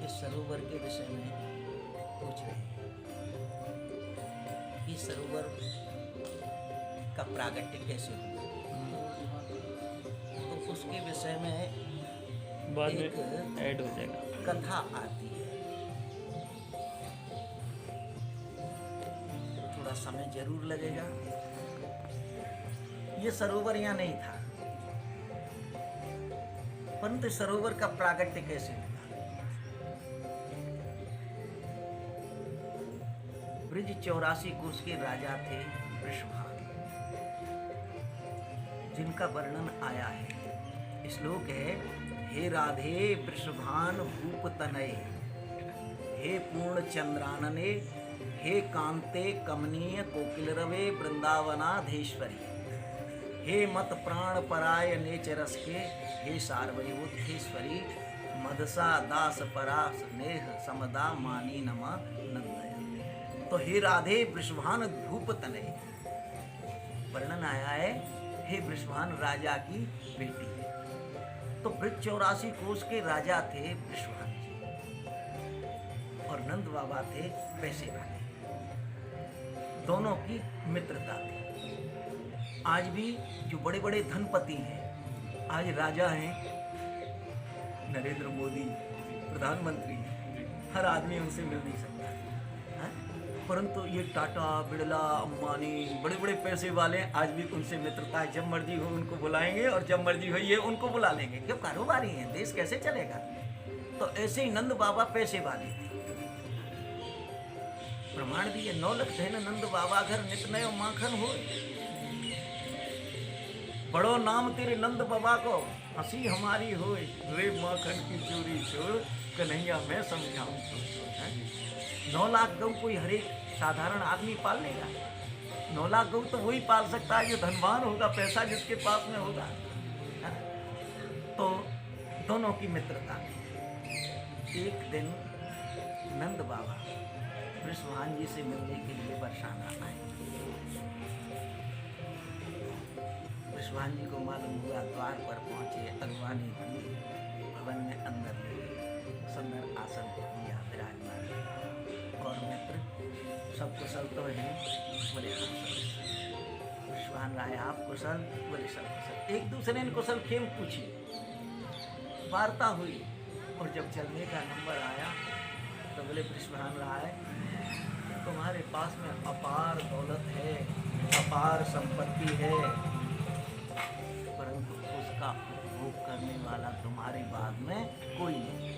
इस सरोवर के विषय में पूछ रहे हैं कि सरोवर का प्रागट्य कैसे हुआ, तो उसके विषय में बाद एक में ऐड हो जाएगा। कथा आती है। थोड़ा समय जरूर लगेगा। ये सरोवर यहाँ नहीं था, परंतु सरोवर का प्रागट्य कैसे हुआ। ब्रज 84 कोष के राजा थे वृषभान, जिनका वर्णन आया है। श्लोक है, हे राधे वृषभान भूप तनये, हे पूर्ण चंद्रानने, हे कांते कमनीय कोकिल रवे वृंदावनाधेश्वरी, हे मत प्राण पराय नेचरस के, हे सार्वभौमेश्वरी मदसा दास परा स्नेह समदा मानी नमा नंदया। तो हे राधे वृषभान भूप तनये, वर्णन आया है हे वृषभान राजा की बेटी है। तो ब्रज 84 कोष के राजा थे वृषभान जी, और नंद बाबा थे पैसे वाले। दोनों की मित्रता थी। आज भी जो बड़े बड़े धनपति हैं, आज राजा हैं, नरेंद्र मोदी प्रधानमंत्री हैं, हर आदमी उनसे मिल नहीं सकता है? परंतु ये टाटा, बिड़ला, अंबानी, बड़े बड़े पैसे वाले आज भी उनसे मित्रता है। जब मर्जी हो उनको बुलाएंगे और जब मर्जी हो ये उनको बुला लेंगे, क्यों? कारोबारी हैं, देश कैसे चलेगा। तो ऐसे ही नंद बाबा पैसे वाले थे। प्रमाण दिए, 9 लख धन नंद बाबा घर नित नयो माखन हो, बड़ो नाम तेरे नंद बाबा को, हंसी हमारी हो, रे माखन की चोरी छोड़, कन्हैया मैं समझाऊं तो। 9 लाख गऊ कोई हर एक साधारण आदमी पाल लेगा? 9 लाख गऊ तो वही पाल सकता है जो धनवान होगा, पैसा जिसके पास में होगा। तो दोनों की मित्रता। एक दिन नंद बाबा वृषभान जी से मिलने के लिए बरसाना आए। वृषभान जी को मालूम हुआ, द्वार पर पहुंचे, अगवानी की, भवन में अंदर ले, सुंदर आसन दिया, विराजमान। और मित्र सब कुशल तो हैं? बोले हाँ सब। वृषभान राय आप कुशल? बोले सब कुशल। एक दूसरे ने कुशल खेम पूछी, वार्ता हुई, और जब चलने का नंबर आया तो बोले वृषभान राय तुम्हारे पास में अपार दौलत है, अपार संपत्ति है, परंतु उसका उपभोग करने वाला तुम्हारे बाद में कोई नहीं।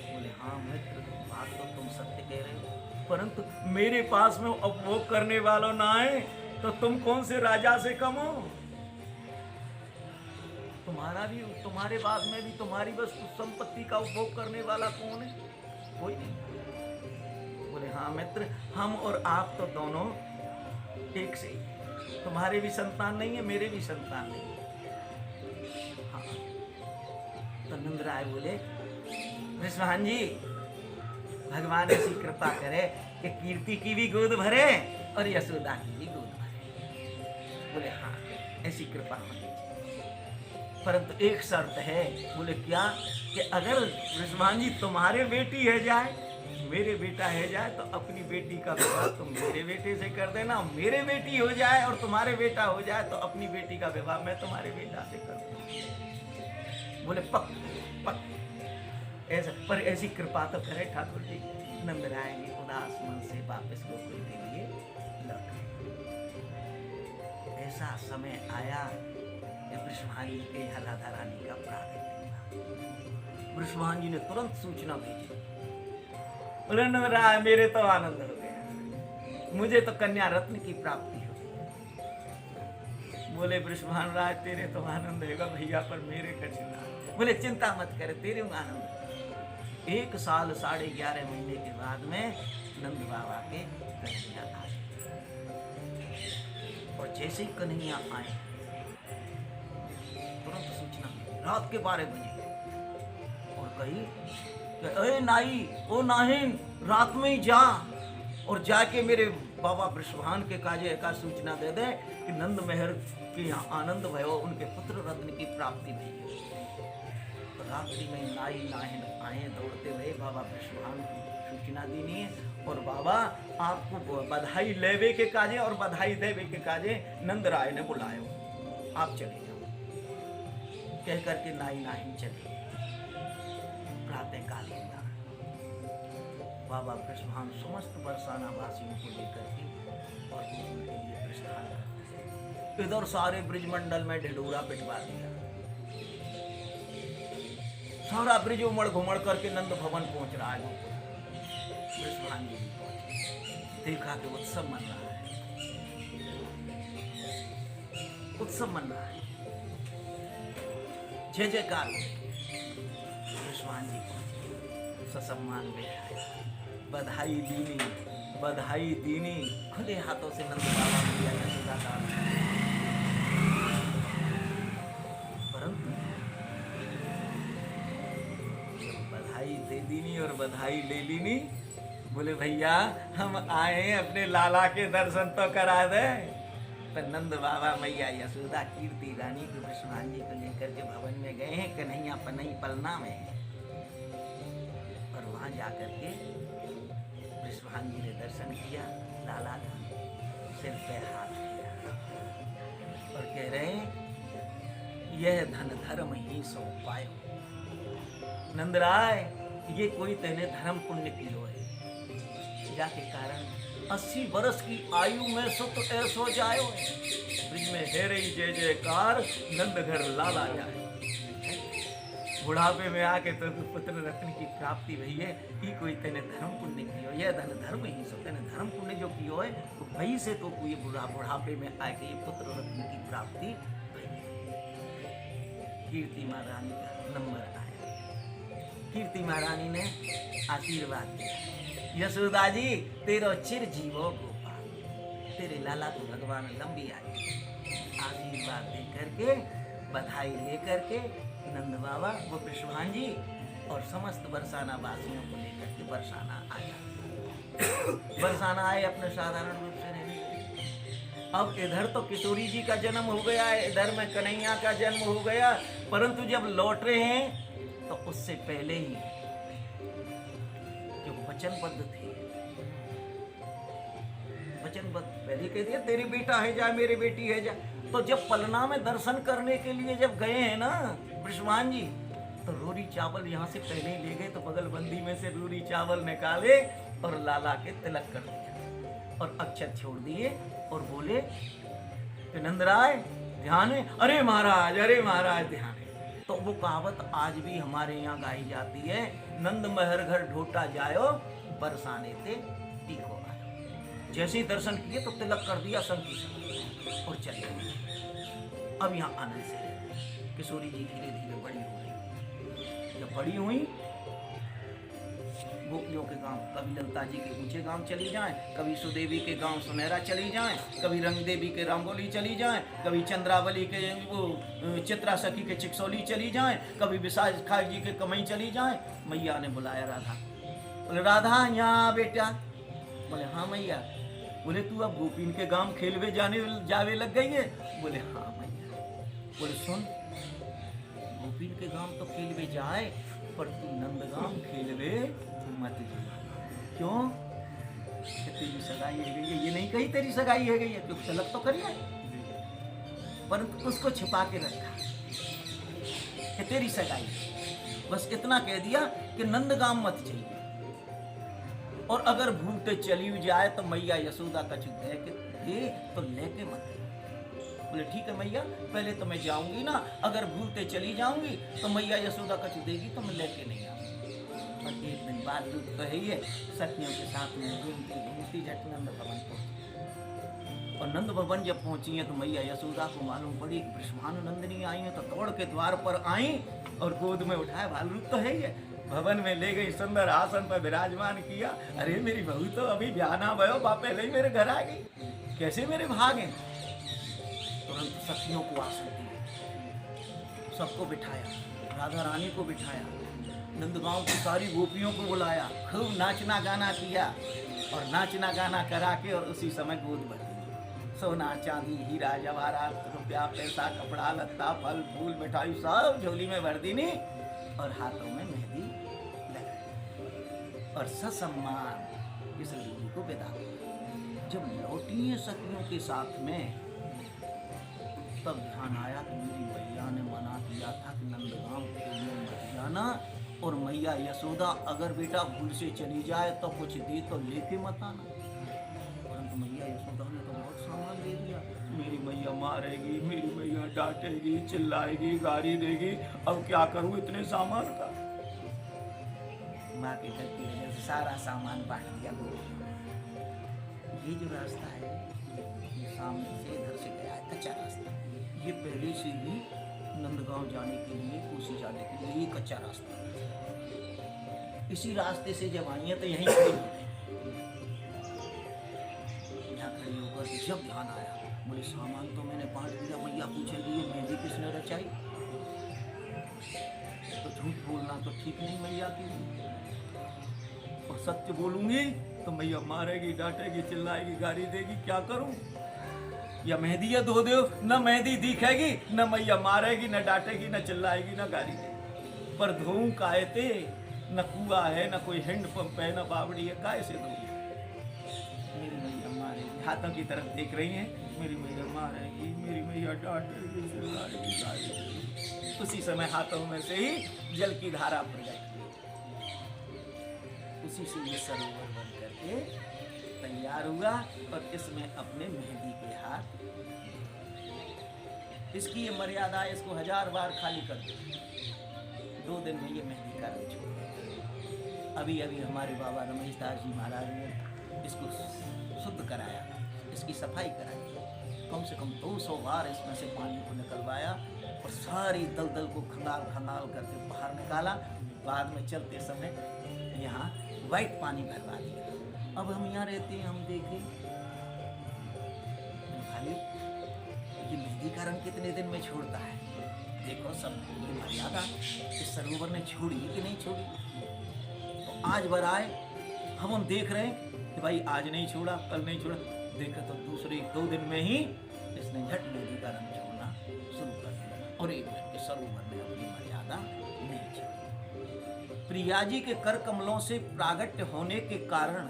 बोले हाँ मित्र, बात तो तुम सत्य कह रहे हो, परंतु मेरे पास में उपभोग करने वालों ना आए तो तुम कौन से राजा से कम हो? तुम्हारा भी, तुम्हारे बाद में भी तुम्हारी बस संपत्ति का उपभोग करने वाला कौन है? कोई नहीं। बोले हाँ मित्र, हम और आप तो दोनों एक से ही, तुम्हारे भी संतान नहीं है, मेरे भी संतान नहीं है। हाँ। तो नंद राय बोले वृषभान जी, भगवान ऐसी कृपा करे कि कीर्ति की भी गोद भरे और यशोदा की भी गोद भरे। बोले हाँ, ऐसी कृपा होनी चाहिए, परंतु एक शर्त है। बोले क्या? कि अगर वृषभान जी तुम्हारे बेटी है जाए, मेरे बेटा है जाए, तो अपनी बेटी का विवाह तुम मेरे बेटे से कर देना, मेरे बेटी हो जाए और तुम्हारे बेटा हो जाए तो अपनी बेटी का विवाह मैं तुम्हारे बेटा से कर दूंगा। बोले पक पक, ऐसा पर ऐसी कृपा तो करे ठाकुर जी। नंद राय ने उदास मन से वापस गोकुल के लिए लौट गए। ऐसा समय आया कि वृषभान जी के यहाँ राधा रानी का प्रागट्य हुआ। वृषभान जी ने तुरंत सूचना भेजी, बोले नंद राय मेरे तो आनंद हो गया, मुझे तो कन्या रत्न की प्राप्ति हो गई। बोले वृषभान राय तेरे तो आनंद होगा भैया, पर मेरे कठिन। बोले चिंता मत करे, तेरे में आनंद। 1 साल 11.5 महीने के बाद में नंद बाबा के कन्हैया आए, और जैसे ही कन्हैया आए तुरंत सूचना रात के 12 बजे, और कही ए नाई, ओ नाहिन, रात में ही जा और जाके मेरे बाबा वृषभान के काजे का सूचना दे दे कि नंद मेहर के यहाँ आनंद भयो, उनके पुत्र रत्न की प्राप्ति भई। आखिरी में नाई नाहन आए दौड़ते हुए बाबा वृषभानु को सूचना देनी है। और बाबा आपको बधाई लेवे के काजे और बधाई देवे के काजे नंद राय ने बुलायो, आप चले जाओ। कह करके नाई नाहन चले। प्रातः काल बाबा वृषभानु समस्त बरसाना वासियों को लेकर के और उनके लिए प्रस्थान करते। इधर सारे ब्रिजमंडल में ढिढोरा पिटवा दिया, सारा ब्रिज उमड़ घुमड़ करके नंद भवन पहुंच रहा है। वृषभानु जी पहुंचे, देखा कि उत्सव मन रहा है, उत्सव मन रहा है, जय जयकार। वृषभानु जी पहुंचे, ससम्मान बैठाया, बधाई दीनी, बधाई दीनी। खुले हाथों से नंद बाबा मैया यशोदा का, परंतु बधाई दे दीनी और बधाई ले लीनी। बोले भैया हम आए अपने लाला के दर्शन तो करा दे। पर नंद बाबा मैया यशोदा कीर्ति रानी को वृषभानु जी को लेकर के भवन में गए हैं, कन्हैया पनई पलना में। और वहां जाकर के वृषभानु जी ने दर्शन किया, लाला का सिर पे हाथ किया और कह रहे हैं यह धन धर्म ही सो पायो। नंदराय ये कोई तेने धर्म पुण्य कियो है, जाके कारण 80 वर्ष की आयु में सुत ऐसो जायो है। ब्रिज में है रही जय जयकार, नंद घर लाला जाए। बुढ़ापे में आके तो पुत्र रत्न की प्राप्ति भई है, ये कोई तेने धर्म पुण्य कियो, यह धन धर्म ही सो। तेने धर्म पुण्य जो कियो है तो भई से तो कोई बुढ़ापे में आके ये पुत्र रत्न की प्राप्ति भई। कीर्ति महारानी का नंबर आया। कीर्ति महारानी ने आशीर्वाद दिया, यशोदा जी तेरो चिर जीवो गोपाल, तेरे लाला को भगवान लंबी आयु। आशीर्वाद दे करके बधाई ले करके नंद बाबा वो वृषभानु जी और समस्त बरसाना वासियों को लेकर के बरसाना आया। बरसाना आए अपने साधारण रूप से रहने। अब इधर तो किशोरी जी का जन्म हो गया है, इधर में कन्हैया का जन्म हो गया, परंतु जब लौट रहे हैं तो उससे पहले ही जो वचनबद्ध थे, वचनबद्ध पहले कह दिया तेरी बेटा है जा, मेरी बेटी है जा। तो जब पलना में दर्शन करने के लिए जब गए हैं ना वृषभानु जी, तो रोरी चावल यहाँ से पहले ही ले गए, तो बगलबंदी में से रोरी चावल निकाले और लाला के तिलक कर दिया और अक्षत छोड़ दिए और बोले कि नंदराय ध्यान है। अरे महाराज ध्यान है। तो वो कहावत आज भी हमारे यहाँ गाई जाती है, नंद महर घर ढोटा जायो, बरसाने ते टीको आयो। जैसे ही दर्शन किए तो तिलक कर दिया संग और चले गए। अब यहाँ आनंद से किशोरी जी धीरे धीरे बड़ी हो गई। जब बड़ी हुई गोपियों के गांव, कभी ललता जी के ऊंचे गांव चली जाएं, कभी सुदेवी के गांव सुनहरा चली जाएं, कभी रंग देवी के रामबोली चली जाएं, कभी चंद्रावली के वो चित्रा सखी के चिकसौली चली जाएं, कभी विशाखा जी के कमई चली जाएं। मैया ने बुलाया राधा, बोले राधा यहाँ बेटा। बोले हाँ मैया। बोले तू अब गोपीन के गांव खेलवे जावे लग गई है। बोले हाँ मैया। बोले सुन, गोपीन के गांव तो खेलवे जाए, पर तू नंदगांव खेलवे मत जा। क्यों? तेरी सगाई है गई है। ये नहीं कही तेरी सगाई है गई है, क्योंकि तलक तो करिए, परंतु उसको छिपा के रखा कि तेरी सगाई। बस इतना कह दिया कि नंदगांव मत जाइए, और अगर भूलते चली जाए तो मैया यशोदा का दे तो लेके मत। बोले ठीक है मैया, पहले तो मैं जाऊंगी ना, अगर भूलते चली जाऊंगी तो मैया यशोदा कछ देगी तो मैं लेके नहीं आऊंगी। और एक दिन बाद दुख तो है ही, सखियों के साथ में घूमती घूमती झट नंद भवन पहुंची। और नंद भवन जब पहुंची है तो मैया यशोदा को मालूम पड़ी कि वृषभानु नंदिनी आई है, तो दौड़ के द्वार पर आई और गोद में उठाया। बाल रूप तो है ही, भवन में ले गई, सुंदर आसन पर विराजमान किया। अरे मेरी बहू तो अभी ब्याना भयो, बाप पहले ही मेरे घर आ गई, कैसे मेरे भाग हैं। तुरंत सखियों को आसन दिया, सबको बिठाया, राधा रानी को बिठाया, नंदगांव की सारी गोपियों को बुलाया, खूब नाचना गाना किया, और नाचना गाना करा के और उसी समय गोद भर दी। सोना चांदी हीरा जवाहरात रुपया पैसा कपड़ा लत्ता फल फूल मिठाई सब झोली में भर दी नी। और हाथों में मेहंदी लगाई और ससम्मान कृष्ण जी को विदा किया। जब लौटी सखियों के साथ में, तब ध्यान आया कि मेरी मैया ने मना किया था कि नंदगांव खेलने मत जाना, और मैया यशोदा अगर बेटा भूल से चली जाए तो कुछ दे तो लेके मत आना। परंतु मैया यशोदा ने तो बहुत सामान दे दिया। मेरी मैया मारेगी, मेरी मैया डांटेगी, चिल्लाएगी, गाली देगी, अब क्या करूं इतने सामान का। माँ के घर की वजह से सारा सामान बांट दिया। ये जो रास्ता है ये सामने से इधर से गया है, कच्चा रास्ता। ये पहले से ही नंदगांव जाने के लिए, कोसी जाने के लिए ये कच्चा रास्ता है। इसी रास्ते से जब आई है तो यहीं खड़ी हो गई। यहाँ खड़ी होकर जब ध्यान आया, बोले सामान तो मैंने बांट दिया, मैया पूछेगी ये मेहंदी किसने रचाई? तो झूठ बोलना तो ठीक नहीं मैया की, और सत्य बोलूंगी तो मैया मारेगी, डांटेगी, चिल्लाएगी, गाली देगी, क्या करूं? या मेहंदी या धो दो, न मेहंदी दिखेगी, न मैया मारेगी, न डांटेगी, न चिल्लाएगी, न गाली देगी। पर धोऊं काहे ते? न कुआ है, न कोई हैंडपंप है, न बावड़ी है, काहे से धोऊं? मेरी मैया मारेगी, हाथों की तरफ देख रही हैं, मेरी मैया मारेगी, मेरी मैया डांटेगी, चिल्लाएगी, गाली देगी। उसी समय हाथों में से ही जल की धारा प्रकट हुई। उसी से ये सरोवर बन करके तैयार हुआ, और इसमें अपने मेहंदी के हाथ, इसकी ये मर्यादा, इसको 1000 बार खाली कर दो, 2 दिन में ये मेहंदी का रंग छोड़ देगा। अभी अभी हमारे बाबा रमेश दास जी महाराज ने इसको शुद्ध कराया, इसकी सफाई कराई, कम से कम 200 बार इसमें से पानी को निकलवाया, और सारी दलदल को खंगाल खंगाल करके बाहर निकाला। बाद में चलते समय यहाँ वाइट पानी भरवा दिया। अब हम यहाँ रहते हैं, हम देखें भाई ये मेहंदी का रंग कितने दिन में छोड़ता है। देखो सब ये मर्यादा इस सरोवर ने छोड़ी कि नहीं छोड़ी। तो आज बार आए हम देख रहे हैं कि भाई आज नहीं छोड़ा, कल नहीं छोड़ा, देखा तो दूसरे 2 दिन में ही इसने झट मेहंदी का रंग छोड़ना शुरू कर दिया, और एक दिन के सरोवर ने अपनी मर्यादा नहीं छोड़ी। प्रिया जी के कर कमलों से प्रागट्य होने के कारण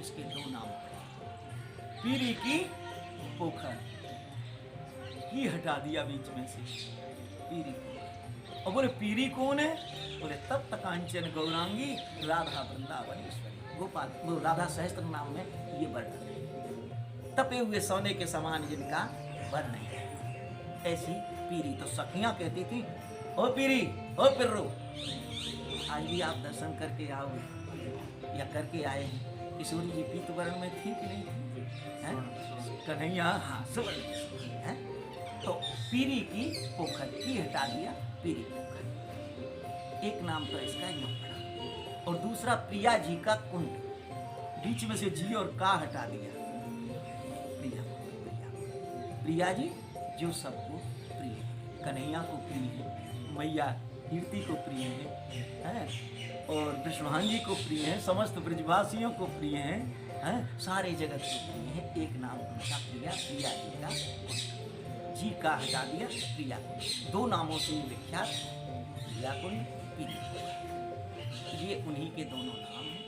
इसके 2 नाम पड़े। पीरी की पोखर की हटा दिया बीच में से, पीरी पोखर। और बोले पीरी कौन है? बोले तब तकांचन गौरांगी राधा वृंदावनेश्वरी। गोपाल वो राधा सहस्त्र नाम में ये वर्णन है। तपे हुए सोने के समान जिनका वर्ण है, ऐसी पीरी। तो सखियां कहती थी, ओ पीरी, ओ पिर्रो, आज भी आप दर्शन करके आओगे या करके आए हैं। किशोरी जी पीत वर्ण में थी कि नहीं थी? कन्हैया हाँ सुवर्ण है। तो पीरी की पोखर की हटा दिया, पीरी पोखर। एक नाम तो इसका यूं पड़ा, और दूसरा प्रिया जी का कुंड, बीच में से जी और का हटा दिया। प्रिया प्रिया जी जो सबको प्रिय, कन्हैया को प्रिय है, मैया कीर्ति को प्रिय है, और विश्वान जी को प्रिय है, समस्त ब्रजवासियों को प्रिय है, सारे जगत को प्रिय है। एक नाम उनका प्रिया, प्रिया जी का, जी का हटा दिया, प्रिया। 2 नामों से विख्यात प्रिया कुंड, पीरी। ये उन्हीं के दोनों नाम हैं।